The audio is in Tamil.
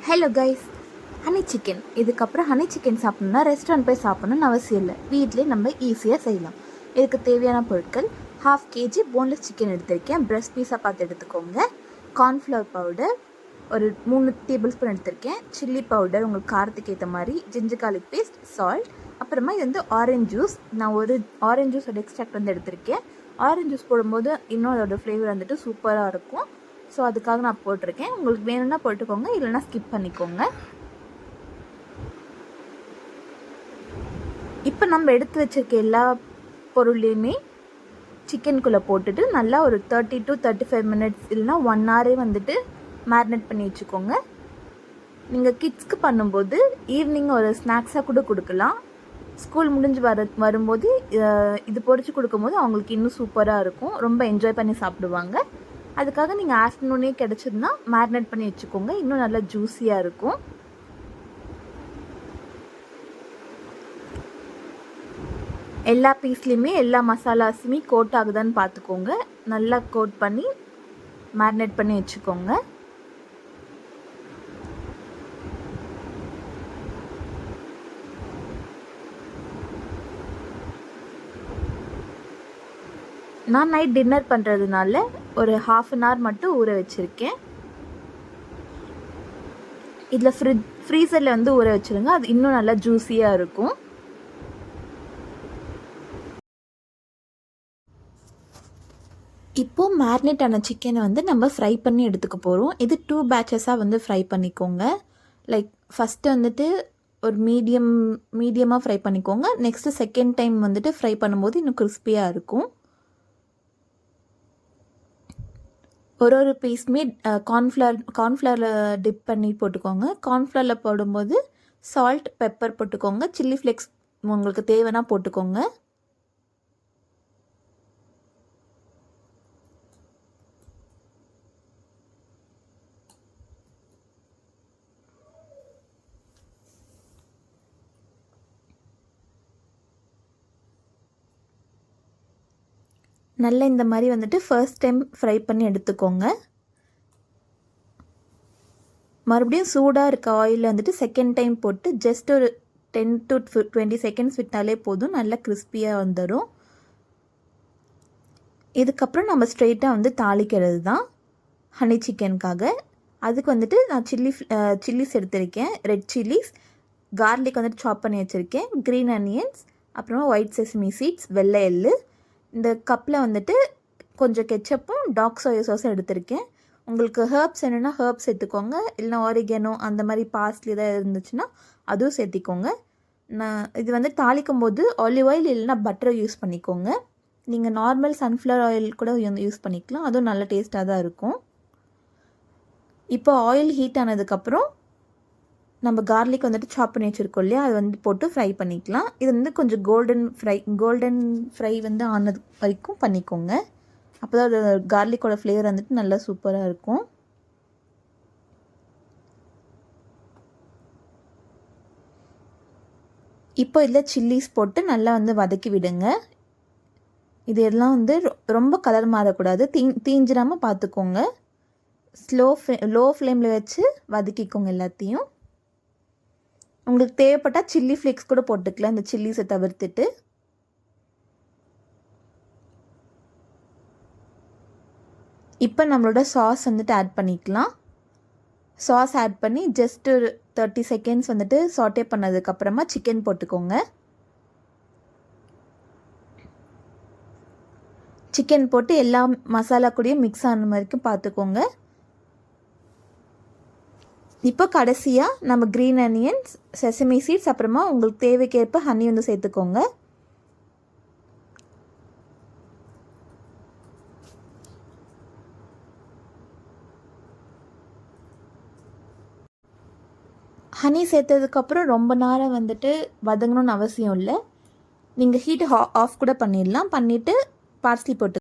Hello guys, honey chicken. இதுக்கப்புறம் ஹனி சிக்கன் சாப்பிட்ணுன்னா ரெஸ்டாரண்ட் போய் சாப்பிட்ணுன்னு அவசியம் இல்லை. வீட்டிலே நம்ம ஈஸியாக செய்யலாம். இதுக்கு தேவையான பொருட்கள்: 1/2 kg போன்லெஸ் சிக்கன் எடுத்திருக்கேன். பிரஸ்ட் பீஸாக பார்த்து எடுத்துக்கோங்க. கார்ன்ஃப்ளவர் பவுடர் ஒரு 3 டேபிள் ஸ்பூன் எடுத்திருக்கேன். சில்லி பவுடர் உங்களுக்கு காரத்துக்கு ஏற்ற மாதிரி, ஜிஞ்சர் கார்லிக் பேஸ்ட், சால்ட். அப்புறமா இது வந்து ஆரஞ்ச் ஜூஸ். நான் ஒரு ஆரஞ்ச் ஜூஸோட எக்ஸ்ட்ராக்ட் வந்து எடுத்திருக்கேன். ஆரஞ்ச் ஜூஸ் போடும்போது இன்னும் அதோடய ஃப்ளேவர் வந்துட்டு சூப்பராக இருக்கும். ஸோ அதுக்காக நான் போட்டிருக்கேன். உங்களுக்கு வேணும்னா போட்டுக்கோங்க, இல்லைனா ஸ்கிப் பண்ணிக்கோங்க. இப்போ நம்ம எடுத்து வச்சிருக்க எல்லா பொருளையுமே சிக்கனுக்குள்ளே போட்டுட்டு நல்லா ஒரு 30 to 35 minutes இல்லைனா 1 hour வந்துட்டு மேரினேட் பண்ணி வச்சுக்கோங்க. நீங்கள் கிட்ஸ்க்கு பண்ணும்போது ஈவினிங் ஒரு ஸ்நாக்ஸாக கூட கொடுக்கலாம். ஸ்கூல் முடிஞ்சு வரும்போது இது பொரித்து கொடுக்கும்போது அவங்களுக்கு இன்னும் சூப்பராக இருக்கும். ரொம்ப என்ஜாய் பண்ணி சாப்பிடுவாங்க. அதுக்காக நீங்கள் ஆஃப்டர்நூனே கிடச்சிதுன்னா மேரினேட் பண்ணி வச்சுக்கோங்க. இன்னும் நல்லா ஜூஸியாக இருக்கும். எல்லா பீஸ்லேயுமே எல்லா மசாலாஸுமே கோட் ஆகுதான்னு பார்த்துக்கோங்க. நல்லா கோட் பண்ணி மேரினேட் பண்ணி வச்சுக்கோங்க. நான் நைட் டின்னர் பண்ணுறதுனால ஒரு 1/2 hour மட்டும் ஊற வச்சுருக்கேன். இதில் ஃப்ரீசரில் வந்து ஊற வச்சுருங்க. அது இன்னும் நல்லா ஜூஸியாக இருக்கும். இப்போது மேரினேட் ஆன சிக்கனை வந்து நம்ம ஃப்ரை பண்ணி எடுத்துக்க போகிறோம். இது 2 batches வந்து ஃப்ரை பண்ணிக்கோங்க. லைக் ஃபஸ்ட்டு வந்துட்டு ஒரு மீடியமாக ஃப்ரை பண்ணிக்கோங்க. நெக்ஸ்ட்டு செகண்ட் டைம் வந்துட்டு ஃப்ரை பண்ணும்போது இன்னும் கிறிஸ்பியாக இருக்கும். ஒரு பீஸ்மே கார்ன்ஃப்ளவரில் டிப் பண்ணி போட்டுக்கோங்க. கார்ன்ஃப்ளவரில் போடும்போது சால்ட், பெப்பர் போட்டுக்கோங்க. சில்லி ஃப்ளேக்ஸ் உங்களுக்கு தேவைன்னா போட்டுக்கோங்க. நல்லா இந்த மாதிரி வந்துட்டு ஃபர்ஸ்ட் டைம் ஃப்ரை பண்ணி எடுத்துக்கோங்க. மறுபடியும் சூடாக இருக்க ஆயிலில் வந்துட்டு செகண்ட் டைம் போட்டு ஜஸ்ட் ஒரு 10 to 20 seconds விட்டாலே போதும். நல்லா கிறிஸ்பியாக வந்துடும். இதுக்கப்புறம் நம்ம ஸ்ட்ரெயிட்டாக வந்து தாளிக்கிறது தான் ஹனி சிக்கனுக்காக. அதுக்கு வந்துட்டு நான் சில்லிஸ் எடுத்திருக்கேன். ரெட் சில்லிஸ், கார்லிக் வந்துட்டு சாப் பண்ணி வச்சுருக்கேன், க்ரீன் அனியன்ஸ், அப்புறமா ஒயிட் செசமி சீட்ஸ், வெள்ளை எள்ளு. இந்த கப்பில் வந்துட்டு கொஞ்சம் கெச்சப்பும் டார்க் சோயா சாஸும் எடுத்திருக்கேன். உங்களுக்கு ஹர்ப்ஸ் வேணுன்னா ஹர்ப்ஸ் சேர்த்துக்கோங்க. இல்லைனா ஆரிகனோ அந்த மாதிரி பார்ஸ்லி எதாவது இருந்துச்சுன்னா அதுவும் சேர்த்திக்கோங்க. இது வந்து தாளிக்கும் போது ஆலிவ் ஆயில் இல்லைனா பட்டரை யூஸ் பண்ணிக்கோங்க. நீங்கள் நார்மல் சன்ஃப்ளவர் ஆயில் கூட யூஸ் பண்ணிக்கலாம். அதுவும் நல்ல டேஸ்ட்டாக தான் இருக்கும். இப்போ ஆயில் ஹீட் ஆனதுக்கப்புறம் நம்ம கார்லிக் வந்துட்டு சாப் பண்ணி வச்சுருக்கோம் இல்லையா, அது வந்து போட்டு ஃப்ரை பண்ணிக்கலாம். இது வந்து கொஞ்சம் கோல்டன் ஃப்ரை வந்து ஆனது வரைக்கும் பண்ணிக்கோங்க. அப்போ தான் அது கார்லிக்கோட ஃப்ளேவர் வந்துட்டு நல்லா சூப்பராக இருக்கும். இப்போ இதில் சில்லிஸ் போட்டு நல்லா வந்து வதக்கி விடுங்க. இது எல்லாம் வந்து ரொம்ப கலர் மாறக்கூடாது, தீஞ்சிடாமல் பார்த்துக்கோங்க. லோ ஃப்ளேமில் வச்சு வதக்கிக்கோங்க எல்லாத்தையும். உங்களுக்கு தேவைப்பட்டால் சில்லி ஃப்ளேக்ஸ் கூட போட்டுக்கலாம், இந்த சில்லிஸை தவிர்த்துட்டு. இப்போ நம்மளோட சாஸ் வந்துட்டு ஆட் பண்ணிக்கலாம். சாஸ் ஆட் பண்ணி ஜஸ்ட் ஒரு 30 seconds வந்துட்டு சாட்டே பண்ணதுக்கப்புறமா சிக்கன் போட்டுக்கோங்க. சிக்கன் போட்டு எல்லா மசாலா கூடயும் மிக்ஸ் ஆன மாதிரிக்கும் பார்த்துக்கோங்க. இப்போ கடைசியாக நம்ம க்ரீன் அனியன்ஸ், செசமி சீட்ஸ், அப்புறமா உங்களுக்கு தேவைக்கேற்ப ஹனி வந்து சேர்த்துக்கோங்க. ஹனி சேர்த்ததுக்கப்புறம் ரொம்ப நேரம் வந்துட்டு வதங்கணும்னு அவசியம் இல்லை. நீங்கள் ஹீட் ஆஃப் கூட பண்ணிடலாம். பண்ணிவிட்டு பார்ஸ்லி போட்டு